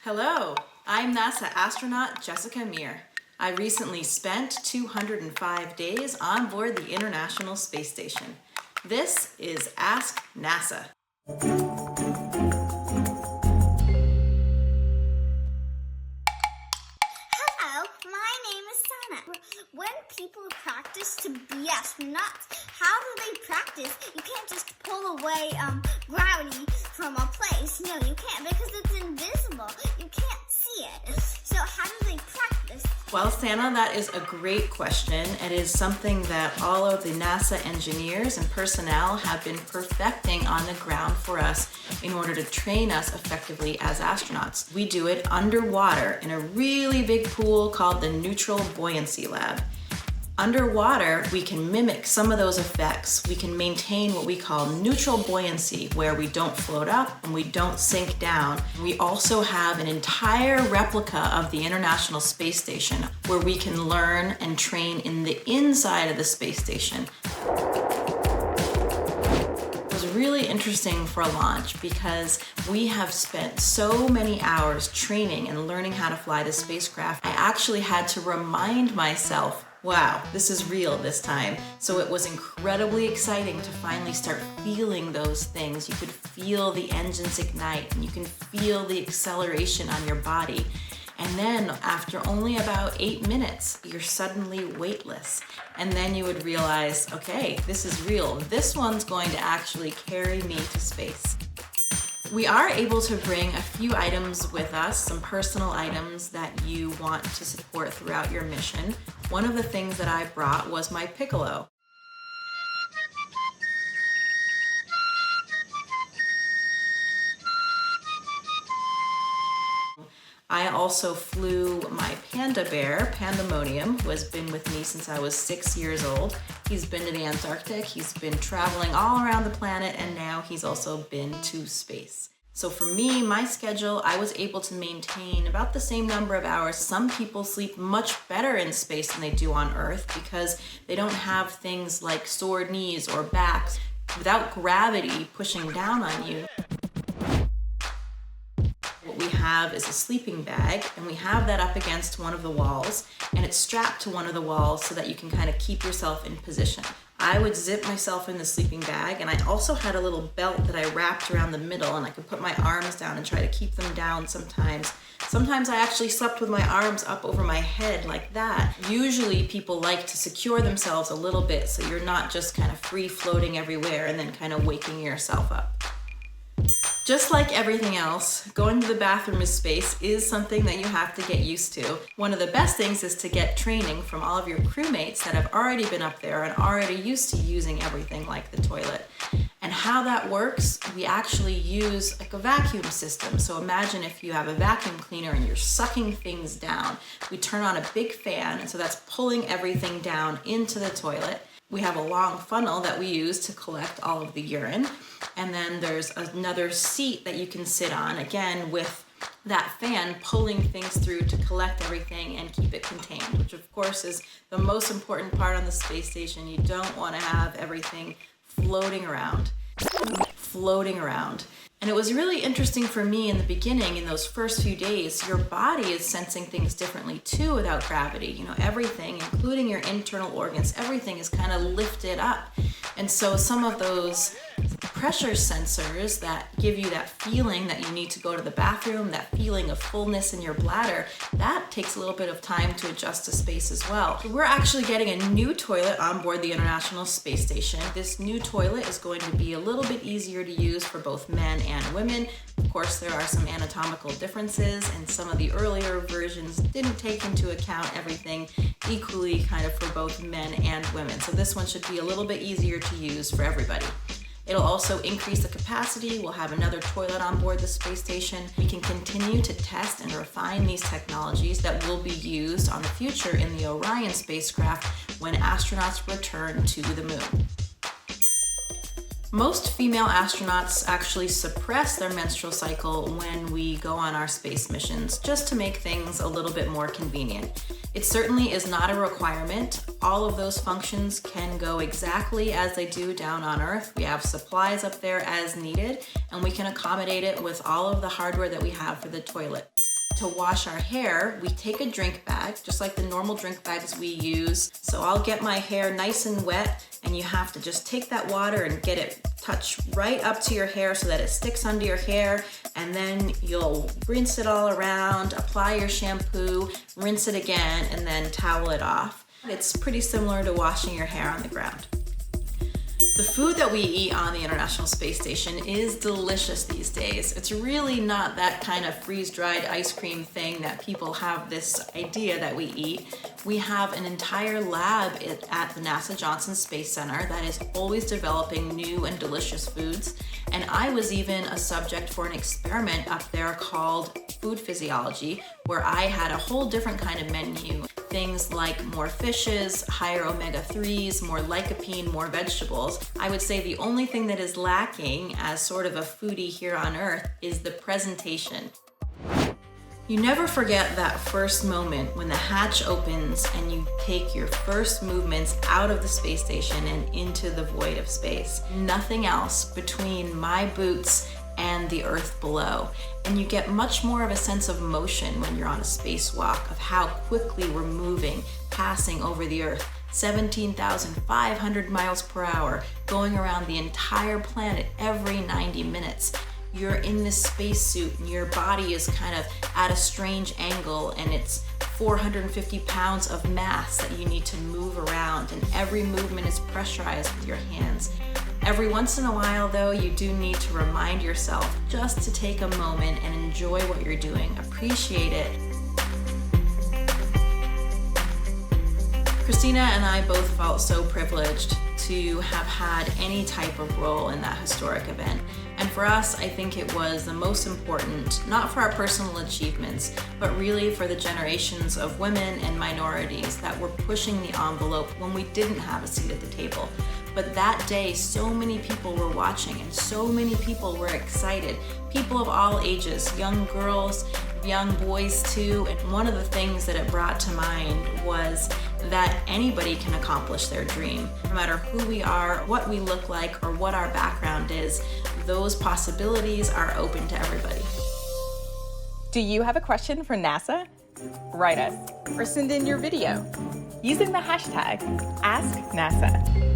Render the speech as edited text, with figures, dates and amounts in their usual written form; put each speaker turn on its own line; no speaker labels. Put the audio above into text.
Hello, I'm NASA Astronaut Jessica Meir. I recently spent 205 days on board the International Space Station. This is Ask NASA.
Hello, my name is Sana. When people practice to be astronauts, how do they practice? You can't just pull away gravity from a place. No, you can't because it's invisible. You can't see it. So how do they practice?
Well, Santa, that is a great question. It is something that all of the NASA engineers and personnel have been perfecting on the ground for us in order to train us effectively as astronauts. We do it underwater in a really big pool called the Neutral Buoyancy Lab. Underwater, we can mimic some of those effects. We can maintain what we call neutral buoyancy, where we don't float up and we don't sink down. We also have an entire replica of the International Space Station where we can learn and train in the inside of the space station. It was really interesting for a launch because we have spent so many hours training and learning how to fly the spacecraft. I actually had to remind myself, wow, this is real this time. So it was incredibly exciting to finally start feeling those things. You could feel the engines ignite and you can feel the acceleration on your body. And then after only about 8 minutes, you're suddenly weightless. And then you would realize, okay, this is real. This one's going to actually carry me to space. We are able to bring a few items with us, some personal items that you want to support throughout your mission. One of the things that I brought was my piccolo. I also flew my panda bear, Pandemonium, who has been with me since I was 6 years old. He's been to the Antarctic, he's been traveling all around the planet, and now he's also been to space. So for me, my schedule, I was able to maintain about the same number of hours. Some people sleep much better in space than they do on Earth because they don't have things like sore knees or backs. Without gravity pushing down on you, what we have is a sleeping bag, and we have that up against one of the walls, and it's strapped to one of the walls so that you can kind of keep yourself in position. I would zip myself in the sleeping bag, and I also had a little belt that I wrapped around the middle, and I could put my arms down and try to keep them down sometimes. Sometimes I actually slept with my arms up over my head like that. Usually people like to secure themselves a little bit so you're not just kind of free floating everywhere and then kind of waking yourself up. Just like everything else, going to the bathroom in space is something that you have to get used to. One of the best things is to get training from all of your crewmates that have already been up there and already used to using everything like the toilet. And how that works, we actually use like a vacuum system. So imagine if you have a vacuum cleaner and you're sucking things down. We turn on a big fan, and so that's pulling everything down into the toilet. We have a long funnel that we use to collect all of the urine. And then there's another seat that you can sit on, again, with that fan pulling things through to collect everything and keep it contained, which of course is the most important part on the space station. You don't want to have everything floating around. And it was really interesting for me in the beginning, in those first few days, your body is sensing things differently too without gravity. You know, everything, including your internal organs, everything is kind of lifted up. And so some of those pressure sensors that give you that feeling that you need to go to the bathroom, that feeling of fullness in your bladder, that takes a little bit of time to adjust to space as well. We're actually getting a new toilet on board the International Space Station. This new toilet is going to be a little bit easier to use for both men and women. Of course, there are some anatomical differences, and some of the earlier versions didn't take into account everything equally kind of for both men and women. So this one should be a little bit easier to use for everybody. It'll also increase the capacity. We'll have another toilet on board the space station. We can continue to test and refine these technologies that will be used on the future in the Orion spacecraft when astronauts return to the moon. Most female astronauts actually suppress their menstrual cycle when we go on our space missions, just to make things a little bit more convenient. It certainly is not a requirement. All of those functions can go exactly as they do down on Earth. We have supplies up there as needed, and we can accommodate it with all of the hardware that we have for the toilet. to wash our hair, we take a drink bag, just like the normal drink bags we use. So I'll get my hair nice and wet, and you have to just take that water and get it touch right up to your hair so that it sticks under your hair, and then you'll rinse it all around, apply your shampoo, rinse it again, and then towel it off. It's pretty similar to washing your hair on the ground. The food that we eat on the International Space Station is delicious these days. It's really not that kind of freeze-dried ice cream thing that people have this idea that we eat. We have an entire lab at the NASA Johnson Space Center that is always developing new and delicious foods. And I was even a subject for an experiment up there called food physiology, where I had a whole different kind of menu. Things like more fishes, higher omega-3s, more lycopene, more vegetables. I would say the only thing that is lacking as sort of a foodie here on Earth is the presentation. You never forget that first moment when the hatch opens and you take your first movements out of the space station and into the void of space. Nothing else between my boots and the Earth below. And you get much more of a sense of motion when you're on a spacewalk, of how quickly we're moving, passing over the Earth. 17,500 miles per hour, going around the entire planet every 90 minutes. You're in this spacesuit and your body is kind of at a strange angle, and it's 450 pounds of mass that you need to move around, and every movement is pressurized with your hands. Every once in a while, though, you do need to remind yourself just to take a moment and enjoy what you're doing. Appreciate it. Christina and I both felt so privileged to have had any type of role in that historic event. And for us, I think it was the most important, not for our personal achievements, but really for the generations of women and minorities that were pushing the envelope when we didn't have a seat at the table. But that day, so many people were watching and so many people were excited. People of all ages, young girls, young boys too. And one of the things that it brought to mind was that anybody can accomplish their dream. No matter who we are, what we look like, or what our background is, those possibilities are open to everybody.
Do you have a question for NASA? Write us or send in your video using the hashtag AskNASA.